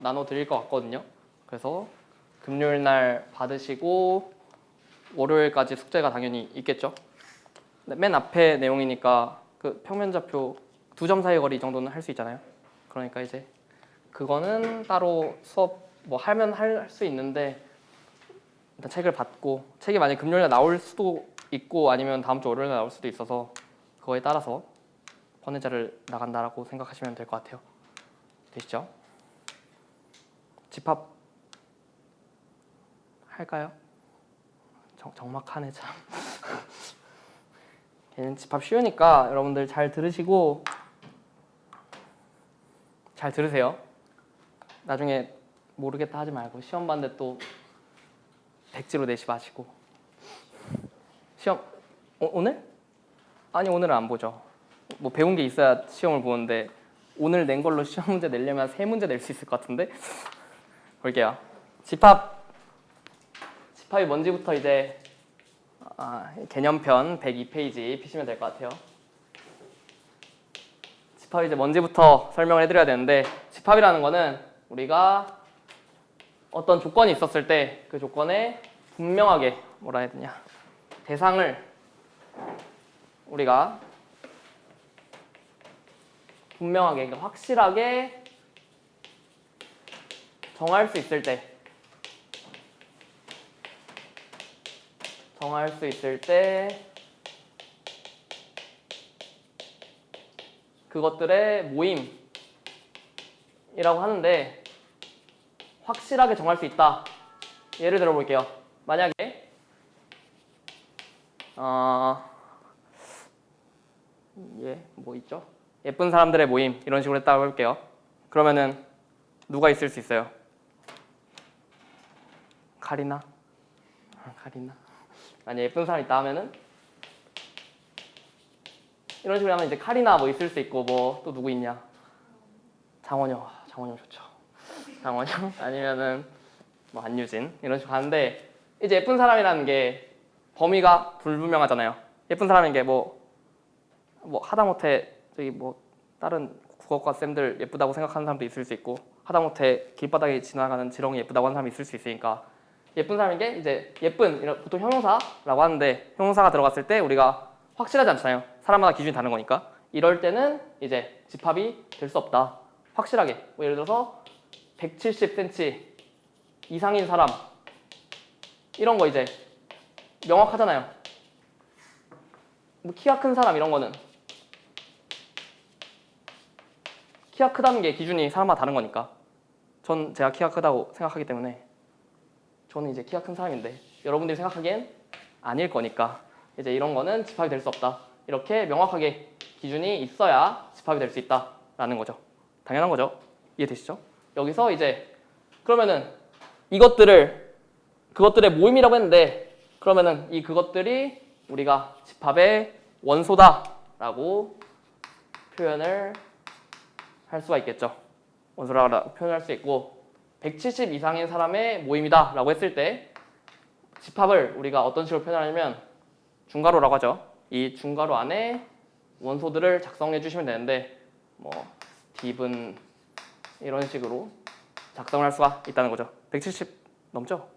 나눠 드릴 것 같거든요. 그래서 금요일 날 받으시고 월요일까지 숙제가 당연히 있겠죠. 맨 앞에 내용이니까 그 평면좌표 2점 사이 거리 정도는 할 수 있잖아요. 그러니까 이제 그거는 따로 수업 뭐 하면 할 수 있는데 일단 책을 받고 책이 만약 금요일에 나올 수도 있고 아니면 다음 주 월요일에 나올 수도 있어서 그거에 따라서 번외자를 나간다라고 생각하시면 될 것 같아요. 되시죠? 집합 할까요? 적막하네 참. 얘는 집합 쉬우니까 여러분들 잘 들으시고 잘 들으세요. 나중에 모르겠다 하지 말고 시험 봤는데 또 백지로 내시 마시고. 시험 오늘? 아니 오늘은 안 보죠. 뭐 배운 게 있어야 시험을 보는데 오늘 낸 걸로 시험 문제 내려면 3문제 낼 수 있을 것 같은데. 볼게요. 집합이 뭔지부터 이제 개념편 102페이지 피시면 될 것 같아요. 집합이 이제 뭔지부터 설명을 해드려야 되는데, 집합이라는 거는 우리가 어떤 조건이 있었을 때 그 조건에 분명하게 뭐라 해야 되냐, 대상을 우리가 분명하게, 그러니까 확실하게 정할 수 있을 때, 그것들의 모임이라고 하는데, 확실하게 정할 수 있다. 예를 들어 볼게요. 만약에 뭐 있죠? 예쁜 사람들의 모임 이런 식으로 했다고 해볼게요. 그러면은 누가 있을 수 있어요? 카리나? 만약 예쁜 사람 있다 하면은 이런 식으로 하면 이제 카리나 뭐 있을 수 있고, 뭐 또 누구 있냐? 장원영 좋죠. 장원영 아니면은 뭐 안유진 이런 식으로 가는데, 이제 예쁜 사람이라는 게 범위가 불분명하잖아요. 예쁜 사람인 게 뭐 하다못해 저기 뭐 다른 국어과 쌤들 예쁘다고 생각하는 사람도 있을 수 있고, 하다못해 길바닥에 지나가는 지렁이 예쁘다고 하는 사람이 있을 수 있으니까, 예쁜 사람인 게 이제 예쁜, 보통 형용사라고 하는데, 형용사가 들어갔을 때 우리가 확실하지 않잖아요. 사람마다 기준이 다른 거니까. 이럴 때는 이제 집합이 될 수 없다. 확실하게. 뭐 예를 들어서 170cm 이상인 사람, 이런 거 이제 명확하잖아요. 뭐 키가 큰 사람 이런 거는 키가 크다는 게 기준이 사람마다 다른 거니까, 제가 키가 크다고 생각하기 때문에 저는 이제 키가 큰 사람인데 여러분들이 생각하기엔 아닐 거니까, 이제 이런 거는 집합이 될 수 없다. 이렇게 명확하게 기준이 있어야 집합이 될 수 있다라는 거죠. 당연한 거죠. 이해되시죠? 여기서 이제 그러면은 그것들의 모임이라고 했는데, 그러면은 이 그것들이 우리가 집합의 원소다라고 표현을 할 수가 있겠죠. 원소라고 표현할 수 있고, 170 이상인 사람의 모임이다 라고 했을 때 집합을 우리가 어떤 식으로 표현하냐면 중괄호라고 하죠. 이 중괄호 안에 원소들을 작성해 주시면 되는데, 뭐 스티븐 이런 식으로 작성을 할 수가 있다는 거죠. 170 넘죠?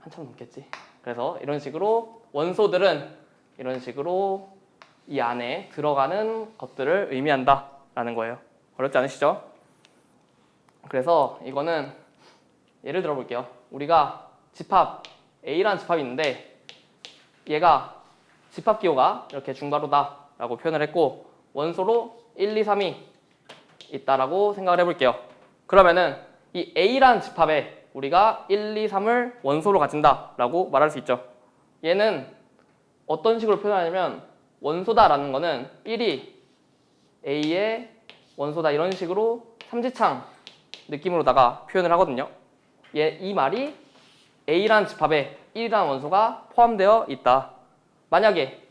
한참 넘겠지. 그래서 이런 식으로 원소들은 이런 식으로 이 안에 들어가는 것들을 의미한다 라는 거예요. 어렵지 않으시죠? 그래서 이거는 예를 들어 볼게요. 우리가 집합 A라는 집합이 있는데, 얘가 집합 기호가 이렇게 중괄호다 라고 표현을 했고, 원소로 1, 2, 3이 있다라고 생각을 해볼게요. 그러면은 이 A라는 집합에 우리가 1, 2, 3을 원소로 가진다 라고 말할 수 있죠. 얘는 어떤 식으로 표현하냐면, 원소다라는 거는 1이 A의 원소다 이런 식으로 삼지창 느낌으로다가 표현을 하거든요. 이 말이 A라는 집합에 1이라는 원소가 포함되어 있다. 만약에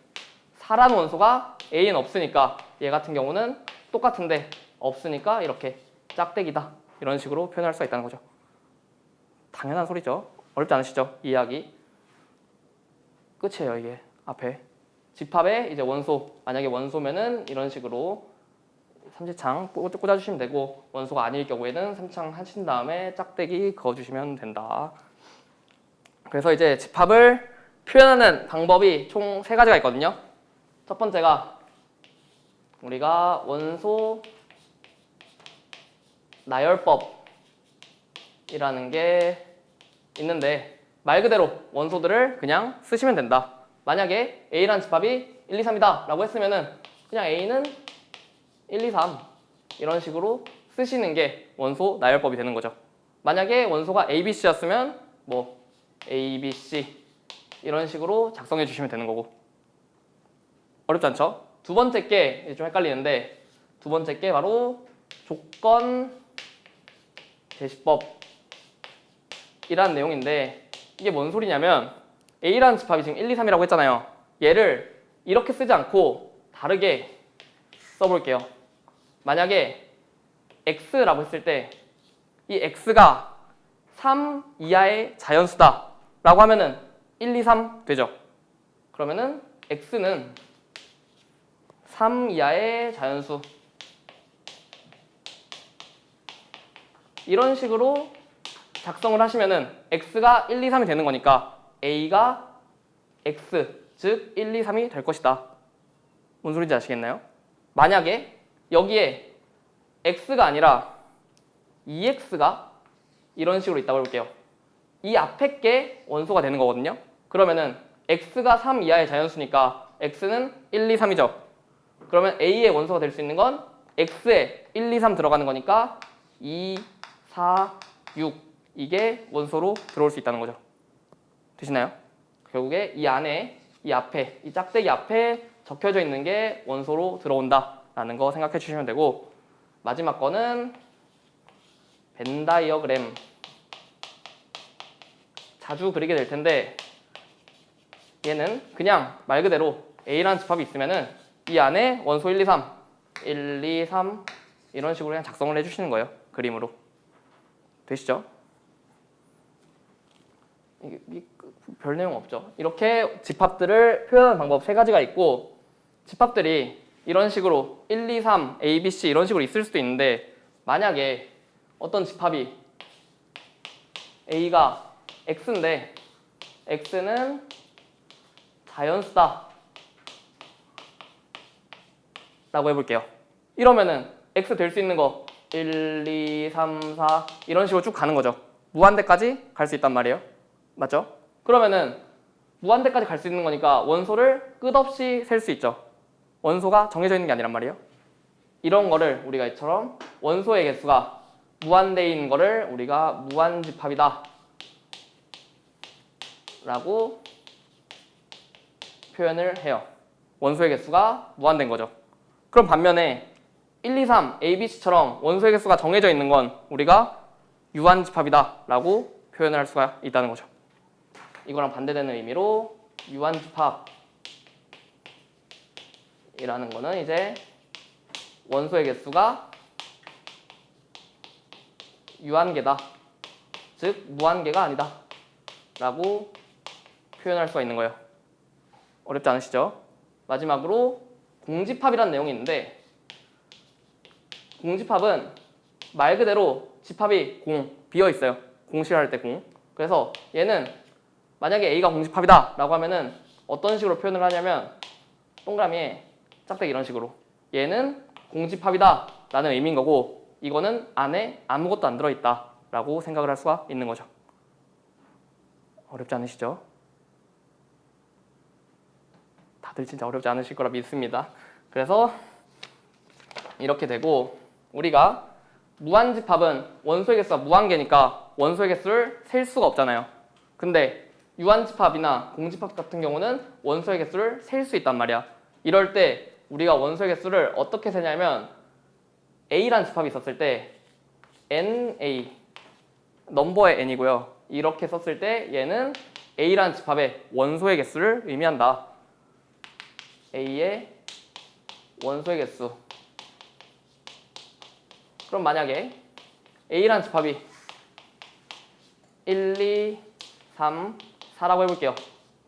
4라는 원소가 A엔 없으니까 얘 같은 경우는 똑같은데 없으니까 이렇게 짝대기다 이런 식으로 표현할 수가 있다는 거죠. 당연한 소리죠. 어렵지 않으시죠? 이 이야기 끝이에요. 이게 앞에 집합의 이제 원소, 만약에 원소면은 이런 식으로 삼지창 꽂아주시면 되고 원소가 아닐 경우에는 삼지창 하신 다음에 짝대기 그어주시면 된다. 그래서 이제 집합을 표현하는 방법이 총 3가지가 있거든요. 첫 번째가 우리가 원소 나열법이라는 게 있는데 말 그대로 원소들을 그냥 쓰시면 된다. 만약에 A라는 집합이 1, 2, 3이다 라고 했으면은 그냥 A는 1, 2, 3 이런 식으로 쓰시는 게 원소 나열법이 되는 거죠. 만약에 원소가 A, B, C였으면 뭐 A, B, C 이런 식으로 작성해 주시면 되는 거고. 어렵지 않죠? 두 번째 게 좀 헷갈리는데 두 번째 게 바로 조건 제시법이라는 내용인데 이게 뭔 소리냐면 A라는 집합이 지금 1, 2, 3이라고 했잖아요. 얘를 이렇게 쓰지 않고 다르게 써볼게요. 만약에 X라고 했을 때 이 X가 3 이하의 자연수다 라고 하면은 1, 2, 3 되죠. 그러면은 X는 3 이하의 자연수 이런 식으로 작성을 하시면은 X가 1, 2, 3이 되는 거니까 A가 X, 즉 1, 2, 3이 될 것이다. 뭔 소리인지 아시겠나요? 만약에 여기에 X가 아니라 2X가 이런 식으로 있다고 해볼게요. 이 앞에 게 원소가 되는 거거든요. 그러면은 X가 3 이하의 자연수니까 X는 1, 2, 3이죠. 그러면 A의 원소가 될 수 있는 건 X에 1, 2, 3 들어가는 거니까 2, 4, 6 이게 원소로 들어올 수 있다는 거죠. 되시나요? 결국에 이 안에 이 앞에 이 짝대기 앞에 적혀져 있는 게 원소로 들어온다 라는 거 생각해 주시면 되고 마지막 거는 벤 다이어그램 자주 그리게 될 텐데 얘는 그냥 말 그대로 A라는 집합이 있으면은 이 안에 원소 1, 2, 3 1, 2, 3 이런 식으로 그냥 작성을 해주시는 거예요. 그림으로. 되시죠? 이게 별 내용 없죠. 이렇게 집합들을 표현하는 방법 3가지가 있고 집합들이 이런 식으로 1, 2, 3, A, B, C 이런 식으로 있을 수도 있는데 만약에 어떤 집합이 A가 X인데 X는 자연수다 라고 해볼게요. 이러면은 X 될 수 있는 거 1, 2, 3, 4 이런 식으로 쭉 가는 거죠. 무한대까지 갈 수 있단 말이에요. 맞죠? 그러면은 무한대까지 갈 수 있는 거니까 원소를 끝없이 셀 수 있죠. 원소가 정해져 있는 게 아니란 말이에요. 이런 거를 우리가 이처럼 원소의 개수가 무한대인 거를 우리가 무한집합이다 라고 표현을 해요. 원소의 개수가 무한대인 거죠. 그럼 반면에 1, 2, 3, A, B, C처럼 원소의 개수가 정해져 있는 건 우리가 유한집합이다 라고 표현을 할 수가 있다는 거죠. 이거랑 반대되는 의미로 유한집합이라는 거는 이제 원소의 개수가 유한계다, 즉 무한계가 아니다 라고 표현할 수가 있는 거예요. 어렵지 않으시죠? 마지막으로 공집합이라는 내용이 있는데 공집합은 말 그대로 집합이 비어 있어요. 공실할 때 공. 그래서 얘는 만약에 A가 공집합이다 라고 하면은 어떤 식으로 표현을 하냐면 동그라미에 짝대기 이런 식으로 얘는 공집합이다 라는 의미인 거고 이거는 안에 아무것도 안 들어있다 라고 생각을 할 수가 있는 거죠. 어렵지 않으시죠? 다들 진짜 어렵지 않으실 거라 믿습니다. 그래서 이렇게 되고 우리가 무한집합은 원소의 개수가 무한계니까 원소의 개수를 셀 수가 없잖아요. 근데 유한집합이나 공집합 같은 경우는 원소의 개수를 셀 수 있단 말이야. 이럴 때 우리가 원소의 개수를 어떻게 세냐면 A라는 집합이 있었을 때 NA 넘버의 N이고요. 이렇게 썼을 때 얘는 A라는 집합의 원소의 개수를 의미한다. A의 원소의 개수. 그럼 만약에 A라는 집합이 1, 2, 3, 4라고 해볼게요.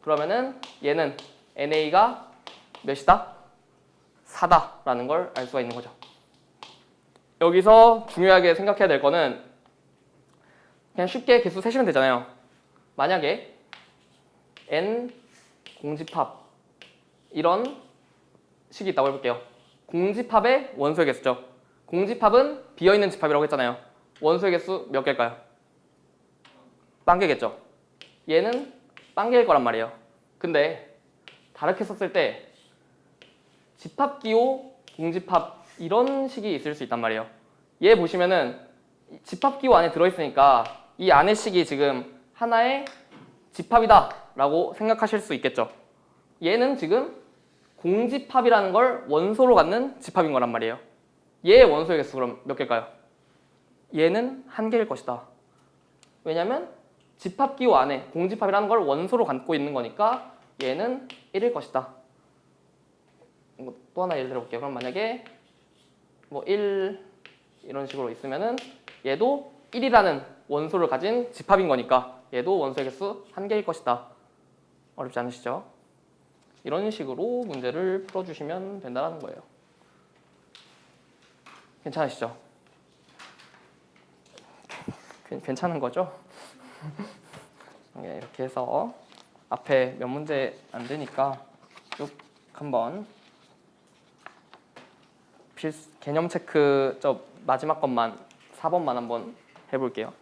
그러면은 얘는 NA가 몇이다? 4다 라는 걸 알 수가 있는 거죠. 여기서 중요하게 생각해야 될 거는 그냥 쉽게 개수 세시면 되잖아요. 만약에 n 공집합 이런 식이 있다고 해볼게요. 공집합의 원소의 개수죠. 공집합은 비어있는 집합이라고 했잖아요. 원소의 개수 몇 개일까요? 빵개겠죠. 얘는 빵개일 거란 말이에요. 근데 다르게 썼을 때 집합기호, 공집합 이런 식이 있을 수 있단 말이에요. 얘 보시면은 집합기호 안에 들어있으니까 이 안의 식이 지금 하나의 집합이다 라고 생각하실 수 있겠죠. 얘는 지금 공집합이라는 걸 원소로 갖는 집합인 거란 말이에요. 얘의 원소의 개수 그럼 몇 개일까요? 얘는 한 개일 것이다. 왜냐면 집합기호 안에 공집합이라는 걸 원소로 갖고 있는 거니까 얘는 1일 것이다. 또 하나 예를 들어볼게요. 그럼 만약에 뭐 1 이런 식으로 있으면은 얘도 1이라는 원소를 가진 집합인 거니까 얘도 원소의 개수 한 개일 것이다. 어렵지 않으시죠? 이런 식으로 문제를 풀어주시면 된다는 거예요. 괜찮으시죠? 괜찮은 거죠? 이렇게 해서 앞에 몇 문제 안 되니까 쭉 한번 개념 체크 저 마지막 것만 4번만 한번 해볼게요.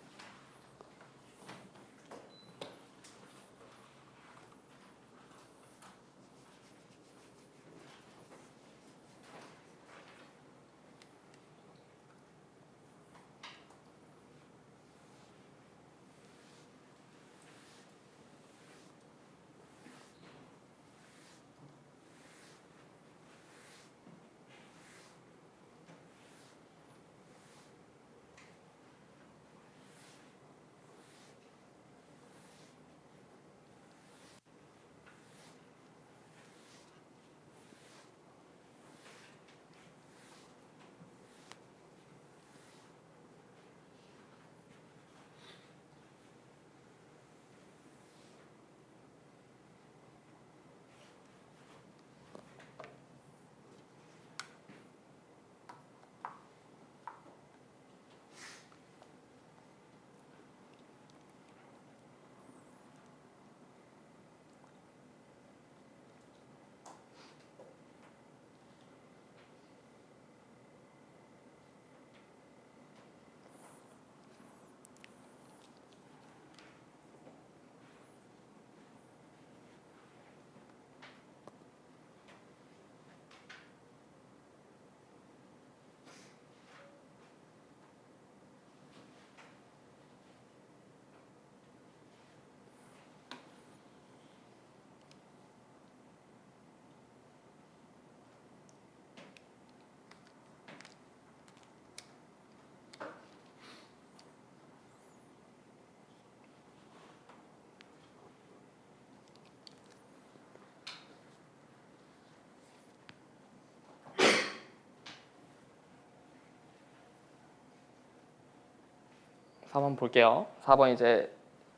한번 볼게요. 4번 이제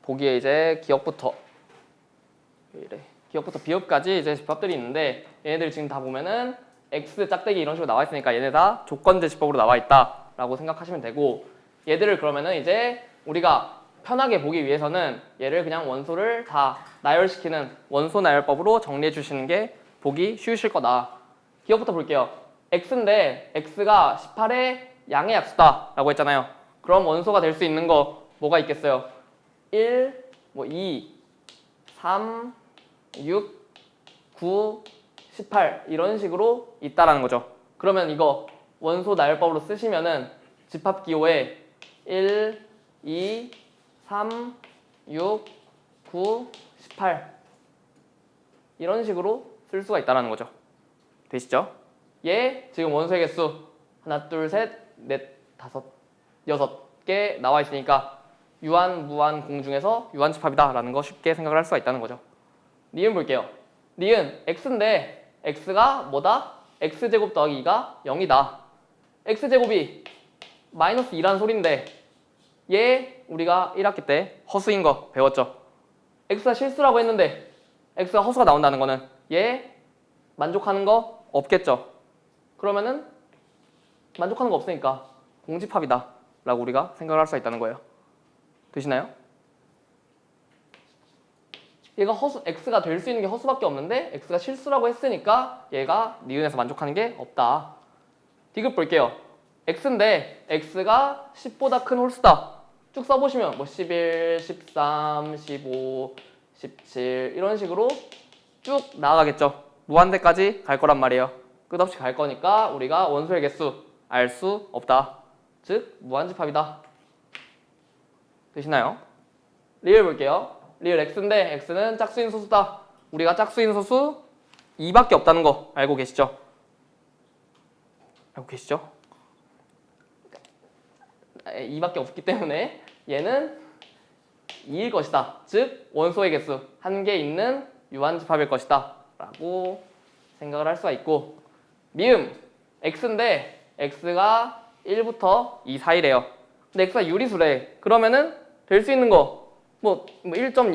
보기에 이제 기억부터 기억부터 비읍까지 이제 집합들이 있는데 얘네들 지금 다 보면은 x 짝대기 이런 식으로 나와 있으니까 얘네 다 조건제 집합으로 나와 있다라고 생각하시면 되고 얘들을 그러면은 이제 우리가 편하게 보기 위해서는 얘를 그냥 원소를 다 나열시키는 원소 나열법으로 정리해 주시는 게 보기 쉬우실 거다. 기억부터 볼게요. x인데 x가 18의 양의 약수다라고 했잖아요. 그럼 원소가 될 수 있는 거 뭐가 있겠어요? 1, 뭐 2, 3, 6, 9, 18 이런 식으로 있다라는 거죠. 그러면 이거 원소 나열법으로 쓰시면은 집합 기호에 1, 2, 3, 6, 9, 18 이런 식으로 쓸 수가 있다라는 거죠. 되시죠? 얘 지금 원소의 개수 하나, 둘, 셋, 넷, 다섯, 6개 나와 있으니까 유한, 무한, 공 중에서 유한 집합이다 라는 거 쉽게 생각을 할 수가 있다는 거죠. 니은 볼게요. 니은 x인데 x가 뭐다? x제곱 더하기 2가 0이다. x제곱이 마이너스 2라는 소린데 얘 우리가 1학기 때 허수인 거 배웠죠. x가 실수라고 했는데 x가 허수가 나온다는 거는 얘 만족하는 거 없겠죠. 그러면은 만족하는 거 없으니까 공집합이다 라고 우리가 생각을 할 수가 있다는 거예요. 되시나요? 얘가 허수, x가 될 수 있는 게 허수밖에 없는데 x가 실수라고 했으니까 얘가 니은에서 만족하는 게 없다. 디귿 볼게요. x인데 x가 10보다 큰 홀수다. 쭉 써보시면 뭐 11, 13, 15, 17 이런 식으로 쭉 나아가겠죠. 무한대까지 갈 거란 말이에요. 끝없이 갈 거니까 우리가 원소의 개수 알 수 없다. 즉 무한집합이다. 되시나요? 리을 볼게요. 리을 x인데 x는 짝수인 소수다. 우리가 짝수인 소수 2밖에 없다는 거 알고 계시죠? 알고 계시죠? 2밖에 없기 때문에 얘는 2일 것이다. 즉 원소의 개수 한 개 있는 유한집합일 것이다 라고 생각을 할 수가 있고, 미음 x인데 x가 1부터 2 사이래요. 근데 x가 유리수래. 그러면은 될 수 있는 거 뭐 1.01,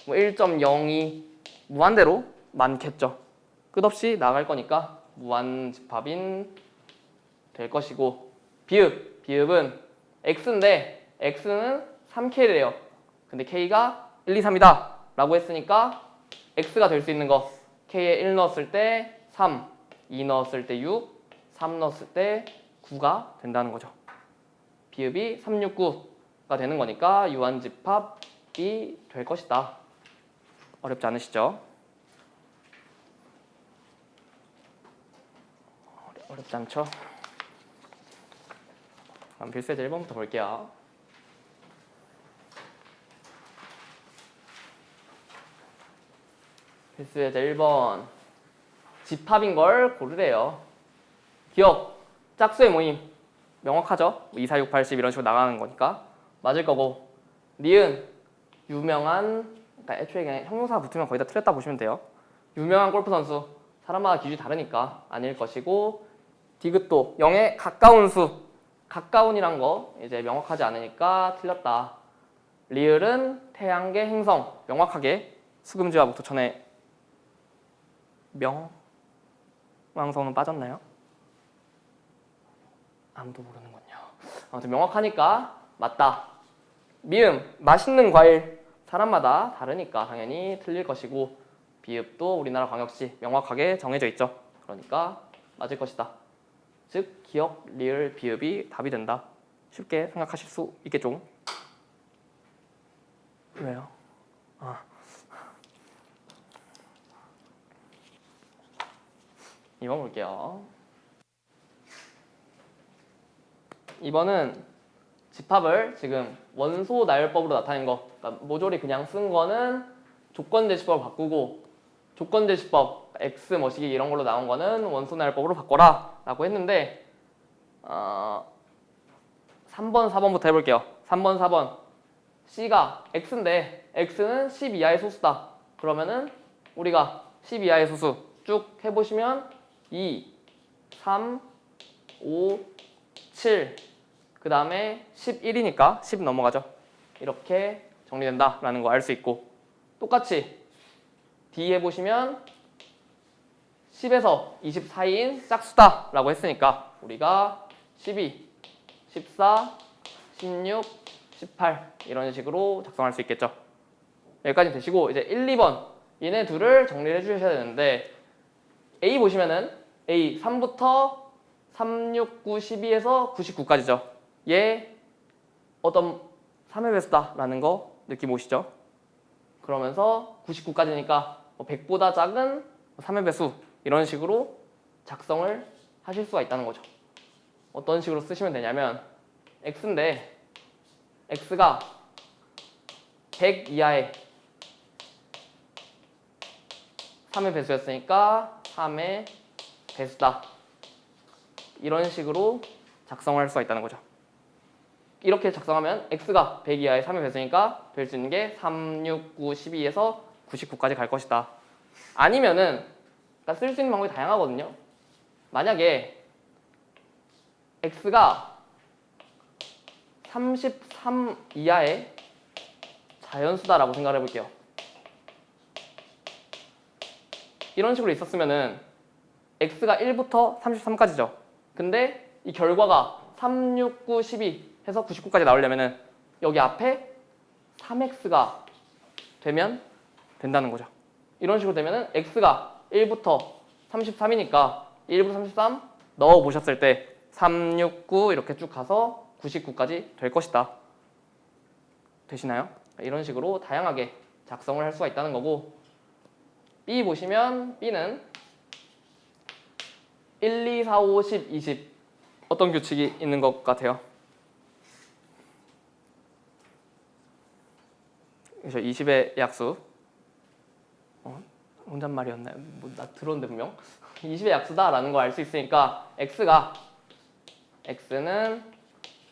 뭐 1.02 무한대로 많겠죠. 끝없이 나갈 거니까 무한집합인 될 것이고, 비읍은 x인데 x는 3k래요. 근데 k가 1, 2, 3이다 라고 했으니까 x가 될 수 있는 거 k에 1 넣었을 때 3, 2 넣었을 때 6, 3 넣었을 때 9가 된다는 거죠. 비읍이 3, 6, 9가 되는 거니까 유한집합이 될 것이다. 어렵지 않으시죠? 어렵지 않죠? 그럼 필수예제 1번부터 볼게요. 필수예제 1번 집합인 걸 고르래요. 기억, 짝수의 모임 명확하죠? 2, 4, 6, 8, 10 이런 식으로 나가는 거니까 맞을 거고, 니은 유명한, 그러니까 애초에 그냥 형용사가 붙으면 거의 다 틀렸다 보시면 돼요. 유명한 골프 선수, 사람마다 기준이 다르니까 아닐 것이고, 디귿도 0에 가까운 수, 가까운이란 거 이제 명확하지 않으니까 틀렸다. 리을은 태양계 행성, 명확하게 수금지와 목토천의 명왕성은 빠졌나요? 아무도 모르는군요. 아무튼 명확하니까 맞다. 미음, 맛있는 과일, 사람마다 다르니까 당연히 틀릴 것이고, 비읍도 우리나라 광역시 명확하게 정해져 있죠. 그러니까 맞을 것이다. 즉 기억, 리을, 비읍이 답이 된다. 쉽게 생각하실 수 있겠죠? 왜요? 2번 볼게요. 2번은 집합을 지금 원소 나열법으로 나타낸 거, 그러니까 모조리 그냥 쓴 거는 조건제시법을 바꾸고, 조건제시법 x 머시기 이런 걸로 나온 거는 원소 나열법으로 바꿔라 라고 했는데, 3번, 4번부터 해볼게요. 3번, 4번 c가 x인데 x는 10 이하의 소수다. 그러면은 우리가 10 이하의 소수 쭉 해보시면 2, 3, 5, 7, 그 다음에 11이니까 10 넘어가죠. 이렇게 정리된다라는 거 알 수 있고, 똑같이 D 해보시면 10에서 20 사이인 짝수다 라고 했으니까 우리가 12, 14, 16, 18 이런 식으로 작성할 수 있겠죠. 여기까지 되시고, 이제 1, 2번 얘네 둘을 정리를 해주셔야 되는데, A 보시면은 A 3부터 3, 6, 9, 12에서 99까지죠. 얘 어떤 3의 배수다 라는 거 느낌 오시죠? 그러면서 99까지니까 100보다 작은 3의 배수 이런 식으로 작성을 하실 수가 있다는 거죠. 어떤 식으로 쓰시면 되냐면, x인데 x가 100 이하의 3의 배수였으니까 3의 배수다. 이런 식으로 작성을 할 수가 있다는 거죠. 이렇게 작성하면 x가 100 이하의 3의 배수니까 될 수 있는 게 3, 6, 9, 12에서 99까지 갈 것이다. 아니면은 그러니까 쓸 수 있는 방법이 다양하거든요. 만약에 x가 33 이하의 자연수다라고 생각을 해볼게요. 이런 식으로 있었으면은 x가 1부터 33까지죠. 근데 이 결과가 3, 6, 9, 12 해서 99까지 나오려면은 여기 앞에 3x가 되면 된다는 거죠. 이런 식으로 되면은 x가 1부터 33이니까 1부터 33 넣어 보셨을 때 3, 6, 9 이렇게 쭉 가서 99까지 될 것이다. 되시나요? 이런 식으로 다양하게 작성을 할 수가 있다는 거고, B 보시면 B는 1, 2, 4, 5, 10, 20 어떤 규칙이 있는 것 같아요? 그래서 20의 약수. 혼잣말이었나요? 나 들었는데 분명 20의 약수다라는 걸 알 수 있으니까 x는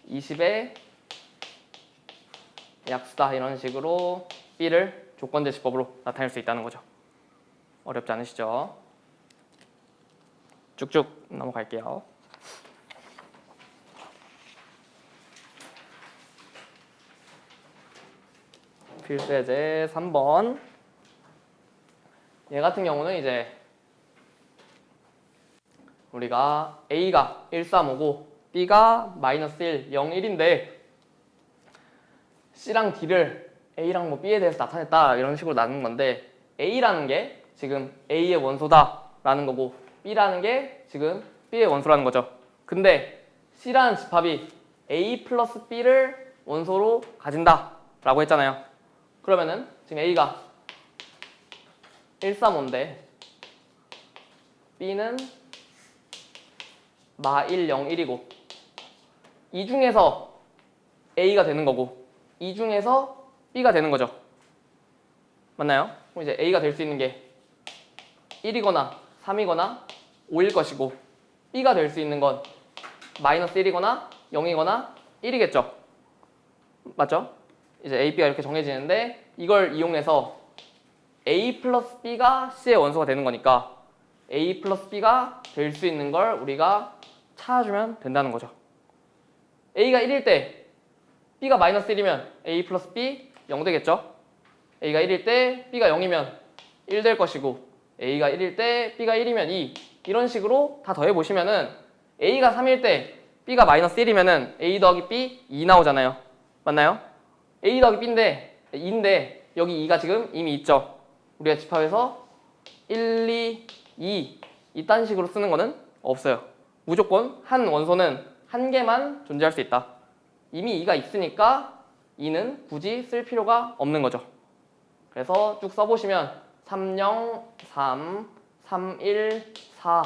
20의 약수다 이런 식으로 B를 조건제시법으로 나타낼 수 있다는 거죠. 어렵지 않으시죠? 쭉쭉 넘어갈게요. 필수예제 3번. 얘 같은 경우는 이제 우리가 A가 1, 3, 5고 B가 -1, 0, 1인데 C랑 D를 A랑 뭐 B에 대해서 나타냈다 이런 식으로 나눈 건데, A라는 게 지금 A의 원소다라는 거고 B라는 게 지금 B의 원소라는 거죠. 근데 C라는 집합이 A 플러스 B를 원소로 가진다 라고 했잖아요. 그러면은 지금 A가 1, 3, 5인데 B는 -1, 0, 1이고 이 중에서 A가 되는 거고 이 중에서 B가 되는 거죠. 맞나요? 그럼 이제 A가 될 수 있는 게 1이거나 3이거나 5일 것이고 B가 될 수 있는 건 -1이거나 0이거나 1이겠죠. 맞죠? 이제 A, B가 이렇게 정해지는데 이걸 이용해서 A 플러스 B가 C의 원소가 되는 거니까 A 플러스 B가 될 수 있는 걸 우리가 찾아주면 된다는 거죠. A가 1일 때 B가 -1이면 A 플러스 B 0 되겠죠. A가 1일 때 B가 0이면 1 될 것이고 A가 1일 때 B가 1이면 2 이런 식으로 다 더해보시면은 A가 3일 때 B가 -1이면은 A 더하기 B 2 나오잖아요. 맞나요? A 더하기 B인데 2인데 여기 2가 지금 이미 있죠. 우리가 집합해서 1, 2, 2 이딴 식으로 쓰는 거는 없어요. 무조건 한 원소는 한 개만 존재할 수 있다. 이미 2가 있으니까 2는 굳이 쓸 필요가 없는 거죠. 그래서 쭉 써보시면 3, 0, 3, 3, 1, 4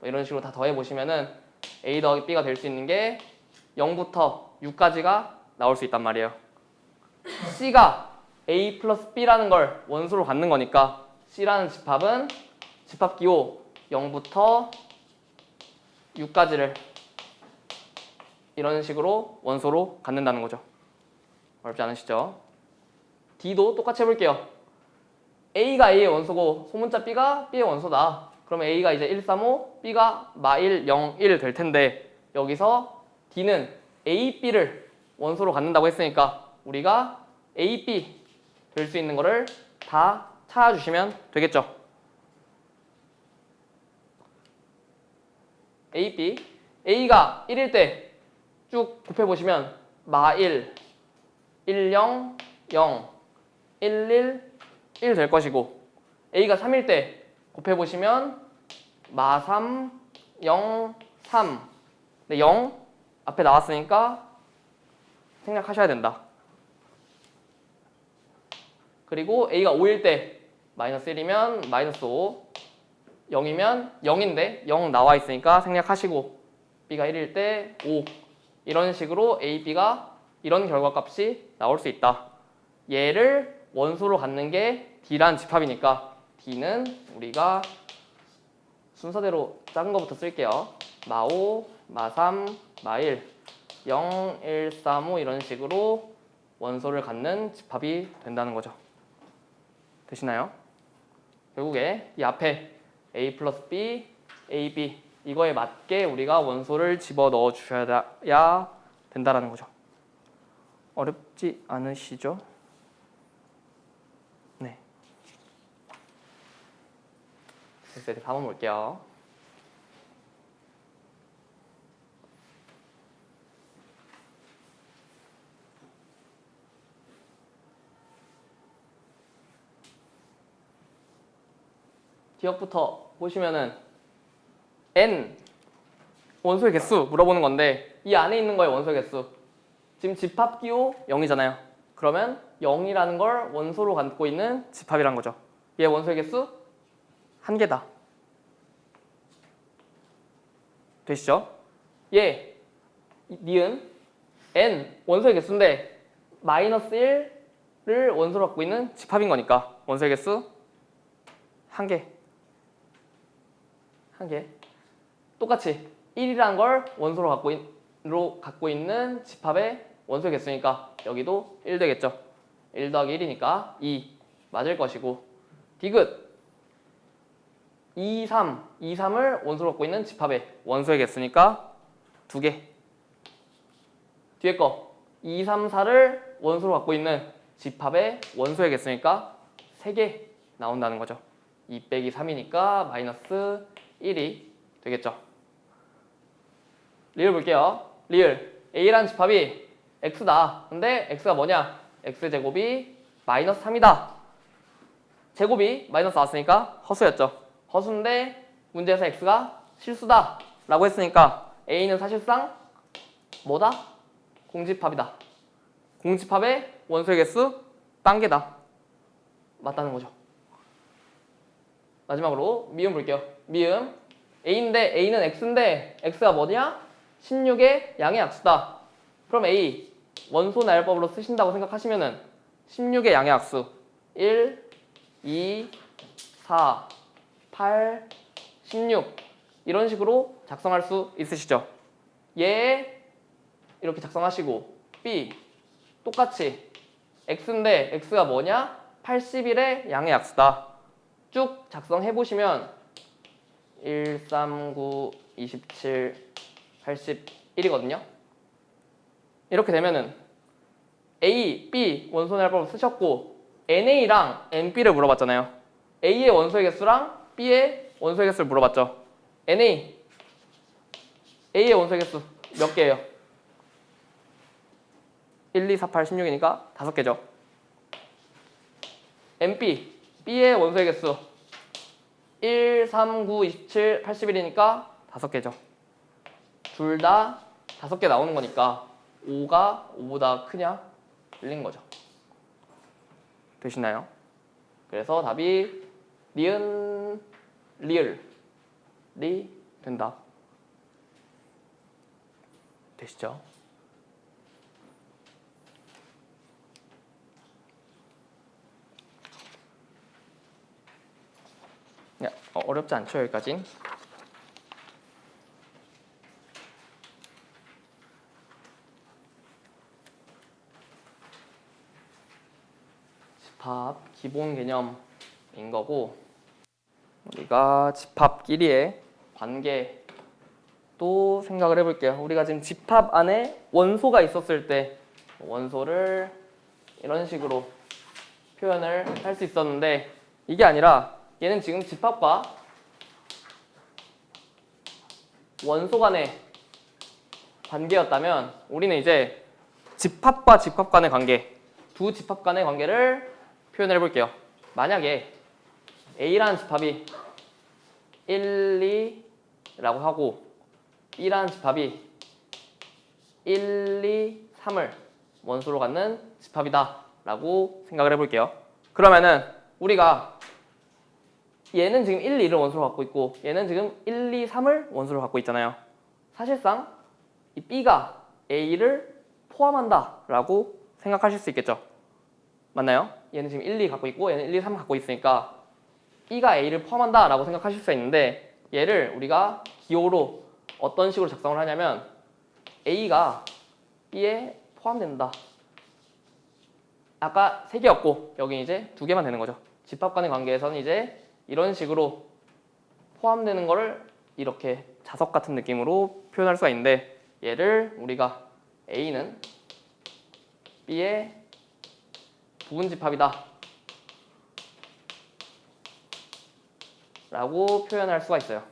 이런 식으로 다 더해보시면은 A 더하기 B가 될 수 있는 게 0부터 6까지가 나올 수 있단 말이에요. C가 A 플러스 B라는 걸 원소로 갖는 거니까 C라는 집합은 집합기호 0부터 6까지를 이런 식으로 원소로 갖는다는 거죠. 어렵지 않으시죠? D도 똑같이 해볼게요. A가 A의 원소고 소문자 B가 B의 원소다. 그러면 A가 이제 1, 3, 5, B가 -1, 0, 1 될 텐데 여기서 D는 A, B를 원소로 갖는다고 했으니까 우리가 A, B 될 수 있는 거를 다 찾아주시면 되겠죠. A, B A가 1일 때 쭉 곱해보시면 -1, 1, 0, 0, 1, 1, 1 될 것이고 A가 3일 때 곱해보시면 -3, 0, 3 근데 0 앞에 나왔으니까 생략하셔야 된다. 그리고 A가 5일 때 -1이면 -5 0이면 0인데 0 나와 있으니까 생략하시고 B가 1일 때 5 이런 식으로 A, B가 이런 결과값이 나올 수 있다. 얘를 원소로 갖는 게 D란 집합이니까 D는 우리가 순서대로 작은 거부터 쓸게요. 마5, 마3, 마1 0, 1, 3, 5 이런 식으로 원소를 갖는 집합이 된다는 거죠. 되시나요? 결국에 이 앞에 A 플러스 B, A, B 이거에 맞게 우리가 원소를 집어넣어 주셔야 된다는 거죠. 어렵지 않으시죠? 네. 됐어요. 4번 볼게요. 기억부터 보시면은 n 원소의 개수 물어보는 건데 이 안에 있는 거의 원소의 개수. 지금 집합기호 0이잖아요. 그러면 0이라는 걸 원소로 갖고 있는 집합이란 거죠. 얘 원소의 개수 1개다. 되시죠? 얘 니은 n 원소의 개수인데 마이너스 1을 원소로 갖고 있는 집합인 거니까 원소의 개수 1개. 1개. 똑같이 1이라는 걸 원소로 갖고 있는 집합의 원소의 개수니까 여기도 1 되겠죠. 1 더하기 1이니까 2 맞을 것이고 디귿 2, 3을 원소로 갖고 있는 집합의 원소의 개수니까 2개. 뒤에 거 2, 3, 4를 원소로 갖고 있는 집합의 원소의 개수니까 3개 나온다는 거죠. 2 빼기 3이니까 마이너스 1이 되겠죠. 리을 볼게요. 리을 A라는 집합이 X다. 근데 X가 뭐냐? X제곱이 마이너스 3이다. 제곱이 마이너스 나왔으니까 허수였죠. 허수인데 문제에서 X가 실수다 라고 했으니까 A는 사실상 뭐다? 공집합이다. 공집합의 원소의 개수 딴개다. 맞다는 거죠. 마지막으로 미음 볼게요. 미음 A인데 A는 X인데 X가 뭐냐? 16의 양의 약수다. 그럼 A 원소 나열법으로 쓰신다고 생각하시면은 16의 양의 약수 1, 2, 4, 8, 16 이런 식으로 작성할 수 있으시죠? 얘 이렇게 작성하시고 B 똑같이 X인데 X가 뭐냐? 81의 양의 약수다. 쭉 작성해 보시면 1, 3, 9, 27, 81이거든요. 이렇게 되면은 A, B 원소 나열법을 쓰셨고 NA랑 NB를 물어봤잖아요. A의 원소의 개수랑 B의 원소의 개수를 물어봤죠. A의 원소의 개수 몇 개예요? 1, 2, 4, 8, 16이니까 5개죠. B의 원소의 개수 1, 3, 9, 27, 81이니까 5개죠. 둘 다 5개 나오는 거니까 5가 5보다 크냐? 틀린 거죠. 되시나요? 그래서 답이 니은, 리을이 된다. 되시죠? 어렵지 않죠, 여기까진? 집합 기본 개념인 거고 우리가 집합끼리의 관계 또 생각을 해볼게요. 우리가 지금 집합 안에 원소가 있었을 때 원소를 이런 식으로 표현을 할 수 있었는데 이게 아니라 얘는 지금 집합과 원소 간의 관계였다면 우리는 이제 집합과 집합 간의 관계, 두 집합 간의 관계를 표현을 해볼게요. 만약에 A라는 집합이 1, 2라고 하고 B라는 집합이 1, 2, 3을 원소로 갖는 집합이다 라고 생각을 해볼게요. 그러면은 우리가 얘는 지금 1, 2를 원소로 갖고 있고 얘는 지금 1, 2, 3을 원소로 갖고 있잖아요. 사실상 이 B가 A를 포함한다 라고 생각하실 수 있겠죠. 맞나요? 얘는 지금 1, 2 갖고 있고 얘는 1, 2, 3 갖고 있으니까 B가 A를 포함한다 라고 생각하실 수 있는데 얘를 우리가 기호로 어떤 식으로 작성을 하냐면 A가 B에 포함된다. 아까 3개였고 여기 이제 2개만 되는 거죠. 집합 간의 관계에서는 이제 이런 식으로 포함되는 거를 이렇게 자석 같은 느낌으로 표현할 수가 있는데 얘를 우리가 A는 B의 부분집합이다 라고 표현할 수가 있어요.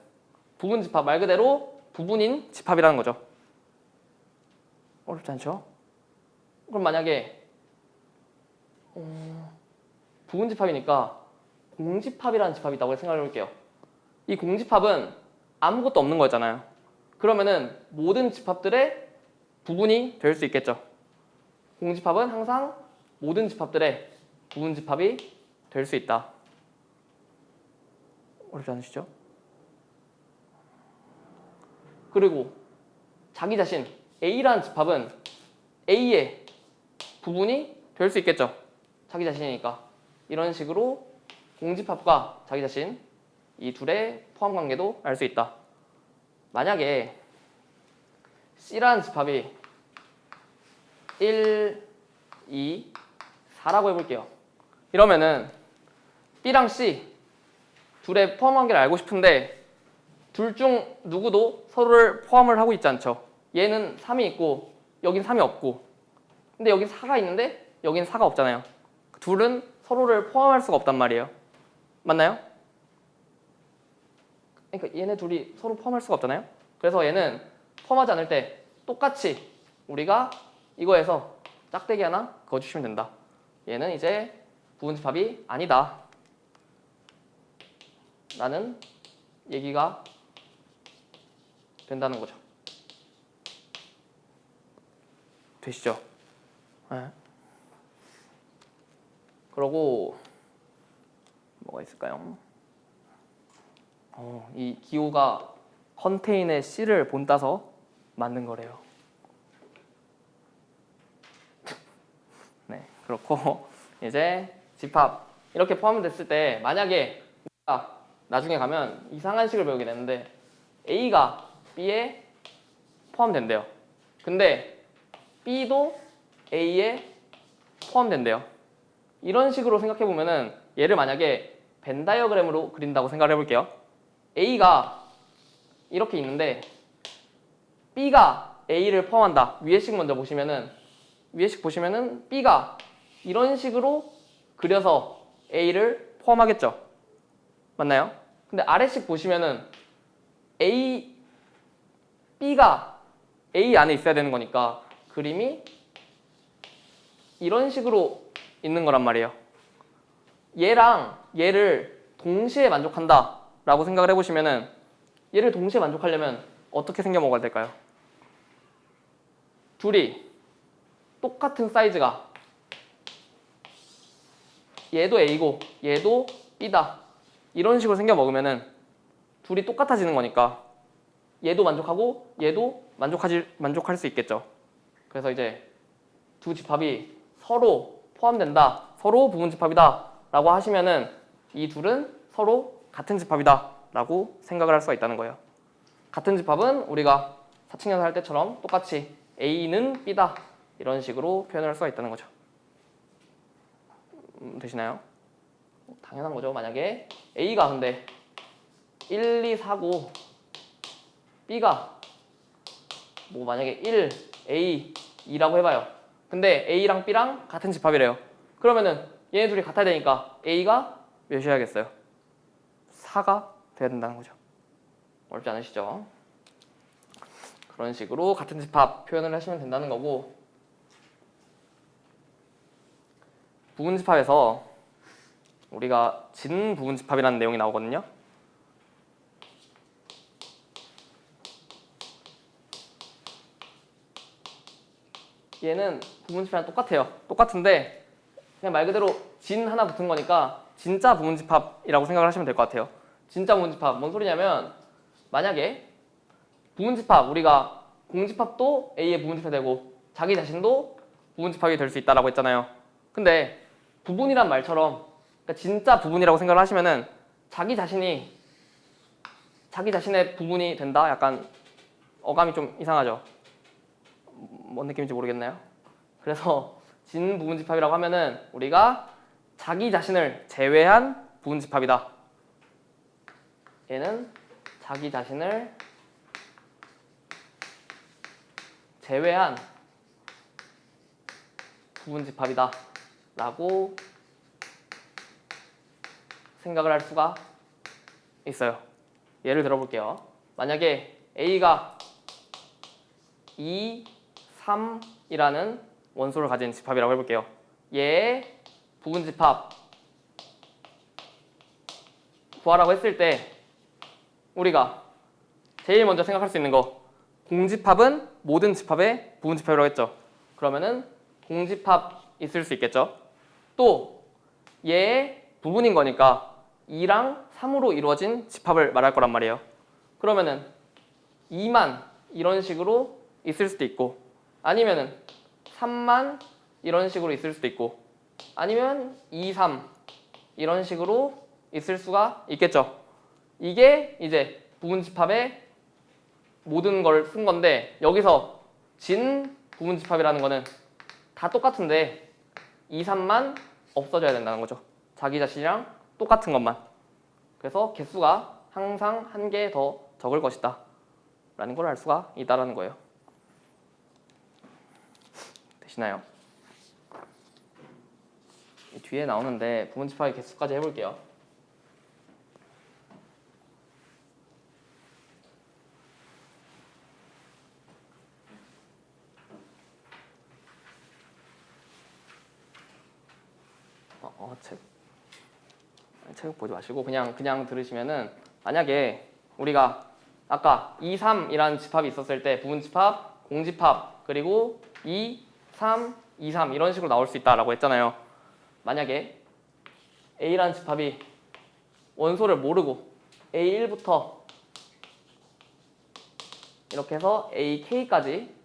부분집합 말 그대로 부분인 집합이라는 거죠. 어렵지 않죠? 그럼 만약에 부분집합이니까 공집합이라는 집합이 있다고 생각해 볼게요. 이 공집합은 아무것도 없는 거였잖아요. 그러면은 모든 집합들의 부분이 될 수 있겠죠. 공집합은 항상 모든 집합들의 부분 집합이 될 수 있다. 어렵지 않으시죠? 그리고 자기 자신 A라는 집합은 A의 부분이 될 수 있겠죠. 자기 자신이니까. 이런 식으로 공집합과 자기 자신 이 둘의 포함 관계도 알 수 있다. 만약에 C라는 집합이 1, 2, 4라고 해볼게요. 이러면은 B랑 C 둘의 포함 관계를 알고 싶은데 둘 중 누구도 서로를 포함을 하고 있지 않죠. 얘는 3이 있고 여긴 3이 없고, 근데 여긴 4가 있는데 여긴 4가 없잖아요. 둘은 서로를 포함할 수가 없단 말이에요. 맞나요? 그러니까 얘네 둘이 서로 포함할 수가 없잖아요. 그래서 얘는 포함하지 않을 때 똑같이 우리가 이거에서 짝대기 하나 그어주시면 된다. 얘는 이제 부분집합이 아니다 라는 얘기가 된다는 거죠. 되시죠? 네. 그러고 뭐가 있을까요? 이 기호가 컨테인에 C를 본따서 만든 거래요. 네, 그렇고 이제 집합 이렇게 포함됐을 때 만약에 우리가 나중에 가면 이상한 식을 배우게 되는데 A가 B에 포함된대요. 근데 B도 A에 포함된대요. 이런 식으로 생각해 보면은 얘를 만약에 벤 다이어그램으로 그린다고 생각을 해볼게요. A가 이렇게 있는데 B가 A를 포함한다. 위에 식 먼저 보시면은 B가 이런 식으로 그려서 A를 포함하겠죠. 맞나요? 근데 아래식 보시면은 B가 A 안에 있어야 되는 거니까 그림이 이런 식으로 있는 거란 말이에요. 얘랑 얘를 동시에 만족한다 라고 생각을 해보시면은 얘를 동시에 만족하려면 어떻게 생겨 먹어야 될까요? 둘이 똑같은 사이즈가 얘도 A고 얘도 B다 이런 식으로 생겨 먹으면은 둘이 똑같아지는 거니까 얘도 만족하고 얘도 만족할 수 있겠죠. 그래서 이제 두 집합이 서로 포함된다, 서로 부분 집합이다 라고 하시면은 이 둘은 서로 같은 집합이다 라고 생각을 할 수가 있다는 거예요. 같은 집합은 우리가 사칙연산 할 때처럼 똑같이 A는 B다 이런 식으로 표현을 할 수가 있다는 거죠. 되시나요? 당연한 거죠. 만약에 A가 근데 1, 2, 4고 B가 뭐 만약에 1, A, 2라고 해봐요. 근데 A랑 B랑 같은 집합이래요. 그러면은 얘네 둘이 같아야 되니까 A가 몇이어야겠어요? 4가 돼야 된다는 거죠. 어렵지 않으시죠? 그런 식으로 같은 집합 표현을 하시면 된다는 거고, 부분집합에서 우리가 진부분집합이라는 내용이 나오거든요. 얘는 부분집합이랑 똑같아요. 똑같은데 그냥 말 그대로 진 하나 붙은 거니까 진짜 부분집합이라고 생각을 하시면 될 것 같아요. 진짜 부분집합 뭔 소리냐면 만약에 부분집합 우리가 공집합도 A의 부분집합이 되고 자기 자신도 부분집합이 될 수 있다라고 했잖아요. 근데 부분이란 말처럼 그러니까 진짜 부분이라고 생각을 하시면은 자기 자신의 부분이 된다? 약간 어감이 좀 이상하죠? 뭔 느낌인지 모르겠나요? 그래서 진부분집합이라고 하면은 우리가 자기 자신을 제외한 부분집합이다. 얘는 자기 자신을 제외한 부분집합이다 라고 생각을 할 수가 있어요. 예를 들어볼게요. 만약에 A가 2, 3이라는 원소를 가진 집합이라고 해볼게요. 얘의 부분집합 구하라고 했을 때 우리가 제일 먼저 생각할 수 있는 거 공집합은 모든 집합의 부분집합이라고 했죠. 그러면은 공집합 있을 수 있겠죠. 또 얘의 부분인 거니까 2랑 3으로 이루어진 집합을 말할 거란 말이에요. 그러면은 2만 이런 식으로 있을 수도 있고 아니면은 3만 이런 식으로 있을 수도 있고 아니면 2, 3 이런 식으로 있을 수가 있겠죠. 이게 이제 부분집합의 모든 걸 쓴 건데 여기서 진 부분집합이라는 거는 다 똑같은데 2, 3만 없어져야 된다는 거죠. 자기 자신이랑 똑같은 것만. 그래서 개수가 항상 한 개 더 적을 것이다 라는 걸 알 수가 있다는 거예요. 되시나요? 뒤에 나오는데 부분집합의 개수까지 해볼게요. 책 보지 마시고 그냥 들으시면은 만약에 우리가 아까 2, 3이라는 집합이 있었을 때 부분집합, 공집합 그리고 2, 3, 2, 3 이런 식으로 나올 수 있다라고 했잖아요. 만약에 A라는 집합이 원소를 모르고 A1부터 이렇게 해서 AK까지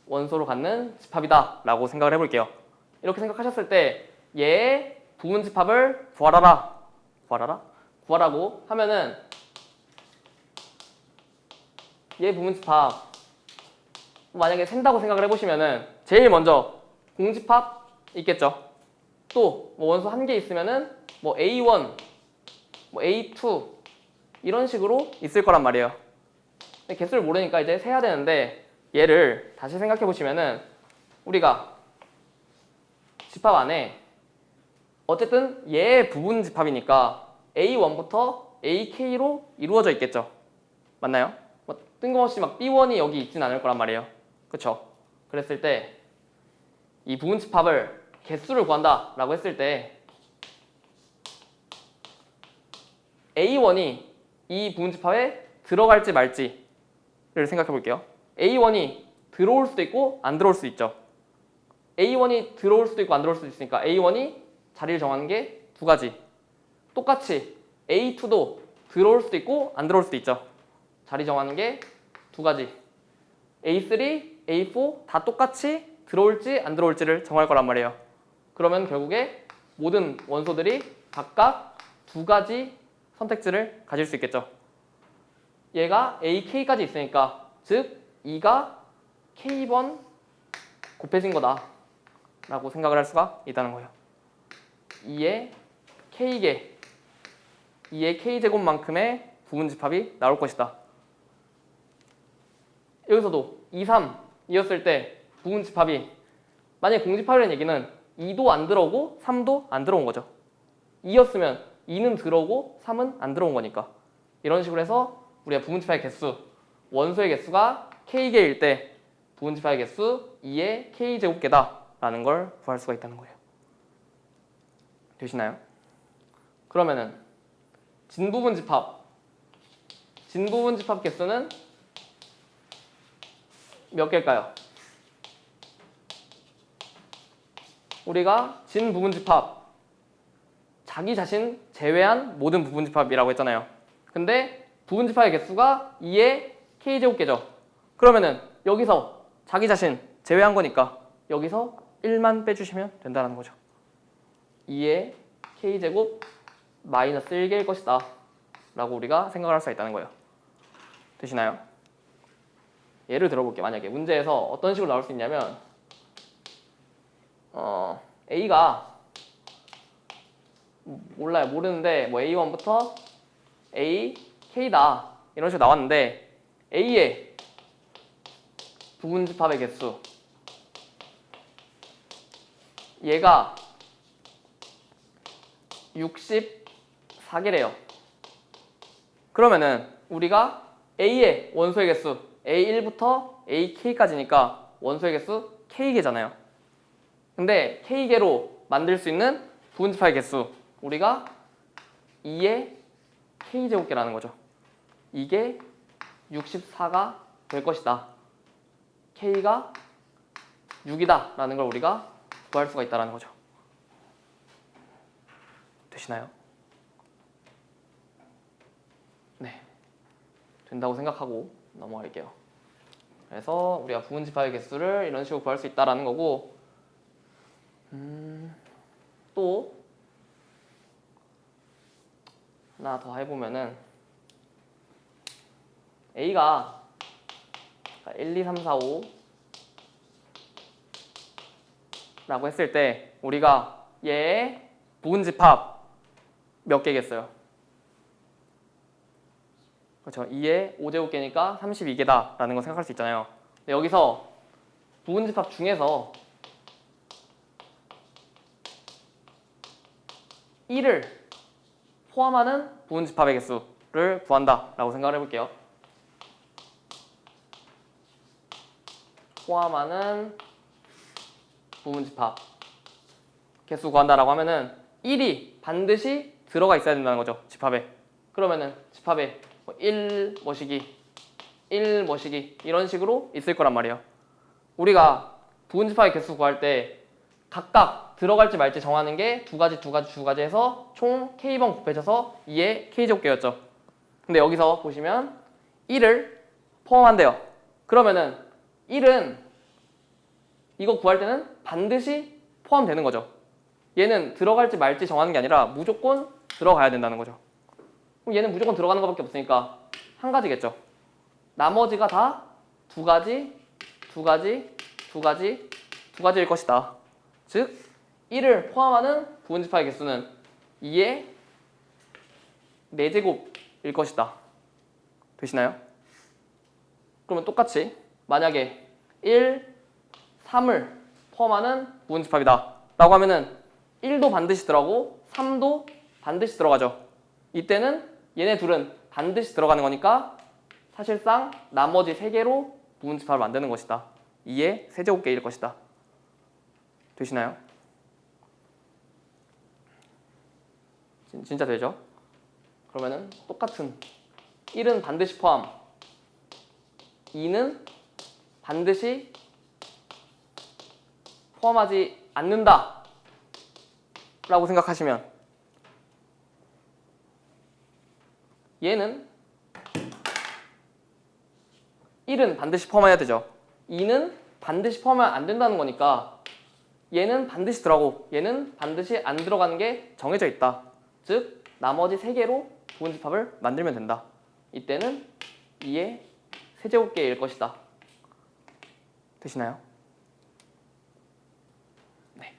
원소로 갖는 집합이다 라고 생각을 해볼게요. 이렇게 생각하셨을 때 얘의 부분집합을 구하라고 하면은 얘 부분집합 만약에 센다고 생각을 해보시면은 제일 먼저 공집합 있겠죠. 또 뭐 원소 한 개 있으면은 뭐 A1, 뭐 A2 이런 식으로 있을 거란 말이에요. 근데 개수를 모르니까 이제 세야 되는데 얘를 다시 생각해 보시면은 우리가 집합 안에 어쨌든 얘의 부분 집합이니까 A1부터 AK로 이루어져 있겠죠. 맞나요? 뭐 뜬금없이 막 B1이 여기 있진 않을 거란 말이에요. 그쵸? 그랬을 때 이 부분 집합을 개수를 구한다 라고 했을 때 A1이 이 부분 집합에 들어갈지 말지를 생각해 볼게요. A1이 들어올 수도 있고 안 들어올 수도 있죠. A1이 들어올 수도 있고 안 들어올 수도 있으니까 A1이 자리를 정하는 게 두 가지. 똑같이 A2도 들어올 수도 있고 안 들어올 수도 있죠. 자리 정하는 게 두 가지. A3, A4 다 똑같이 들어올지 안 들어올지를 정할 거란 말이에요. 그러면 결국에 모든 원소들이 각각 두 가지 선택지를 가질 수 있겠죠. 얘가 AK까지 있으니까 즉 2가 K번 곱해진 거다 라고 생각을 할 수가 있다는 거예요. 2의 K개 2의 K제곱만큼의 부분집합이 나올 것이다. 여기서도 2, 3이었을 때 부분집합이 만약에 공집합이라는 얘기는 2도 안 들어오고 3도 안 들어온 거죠. 2였으면 2는 들어오고 3은 안 들어온 거니까 이런 식으로 해서 우리가 부분집합의 개수 원소의 개수가 K개일 때 부분집합의 개수 2의 K제곱개다 라는 걸 구할 수가 있다는 거예요. 되시나요? 그러면은 진부분집합 개수는 몇 개일까요? 우리가 진부분집합 자기 자신 제외한 모든 부분집합이라고 했잖아요. 근데 부분집합의 개수가 2의 K제곱개죠. 그러면은 여기서 자기 자신 제외한 거니까 여기서 1만 빼주시면 된다는 거죠. 2의 K제곱 마이너스 1개일 것이다 라고 우리가 생각을 할 수 있다는 거예요. 되시나요? 예를 들어볼게요. 만약에 문제에서 어떤 식으로 나올 수 있냐면 A가 모르는데 뭐 A1부터 A, K다 이런 식으로 나왔는데 A의 부분집합의 개수 얘가 64개래요. 그러면은 우리가 A의 원소의 개수 A1부터 AK까지니까 원소의 개수 K개잖아요. 근데 K개로 만들 수 있는 부분집합의 개수 우리가 2의 K제곱개라는 거죠. 이게 64가 될 것이다. K가 6이다 라는 걸 우리가 구할 수가 있다는 거죠. 되시나요? 네, 된다고 생각하고 넘어갈게요. 그래서 우리가 부분 집합의 개수를 이런 식으로 구할 수 있다는 거고, 또 하나 더 해보면은 A가 1, 2, 3, 4, 5 라고 했을 때 우리가 얘의 부분 집합 몇 개겠어요? 그렇죠. 2의 5제곱개니까 32개다 라는 거 생각할 수 있잖아요. 근데 여기서 부분 집합 중에서 1을 포함하는 부분 집합의 개수를 구한다 라고 생각을 해볼게요. 포함하는 부분 집합 개수 구한다라고 하면은 1이 반드시 들어가 있어야 된다는 거죠. 집합에. 그러면은 집합에 1 뭐시기 1 뭐시기 이런 식으로 있을 거란 말이에요. 우리가 부분 집합의 개수 구할 때 각각 들어갈지 말지 정하는 게 두 가지 해서 총 K번 곱해져서 2의 K제곱개였죠. 근데 여기서 보시면 1을 포함한대요. 그러면은 1은 이거 구할 때는 반드시 포함되는 거죠. 얘는 들어갈지 말지 정하는 게 아니라 무조건 들어가야 된다는 거죠. 그럼 얘는 무조건 들어가는 것밖에 없으니까 한 가지겠죠. 나머지가 다 두 가지일 것이다. 즉 1을 포함하는 부분 집합의 개수는 2의 4제곱일 것이다. 되시나요? 그러면 똑같이 만약에 1, 3을 포함하는 부분 집합이다 라고 하면은 1도 반드시 들어가고 3도 반드시 들어가죠. 이때는 얘네 둘은 반드시 들어가는 거니까 사실상 나머지 3개로 부분 집합을 만드는 것이다. 2의 세제곱개일 것이다. 되시나요? 진짜 되죠? 그러면은 똑같은 1은 반드시 포함, 2는 반드시 포함하지 않는다 라고 생각하시면 얘는 1은 반드시 포함해야 되죠. 2는 반드시 포함하면 안 된다는 거니까 얘는 반드시 들어가고 얘는 반드시 안 들어가는 게 정해져 있다. 즉 나머지 3개로 부분 집합을 만들면 된다. 이때는 2의 세제곱개일 것이다. 되시나요? 네.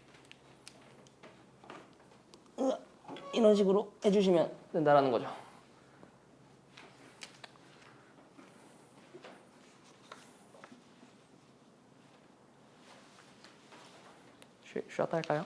이런 식으로 해주시면 된다는 거죠. 쉬었다 할까요?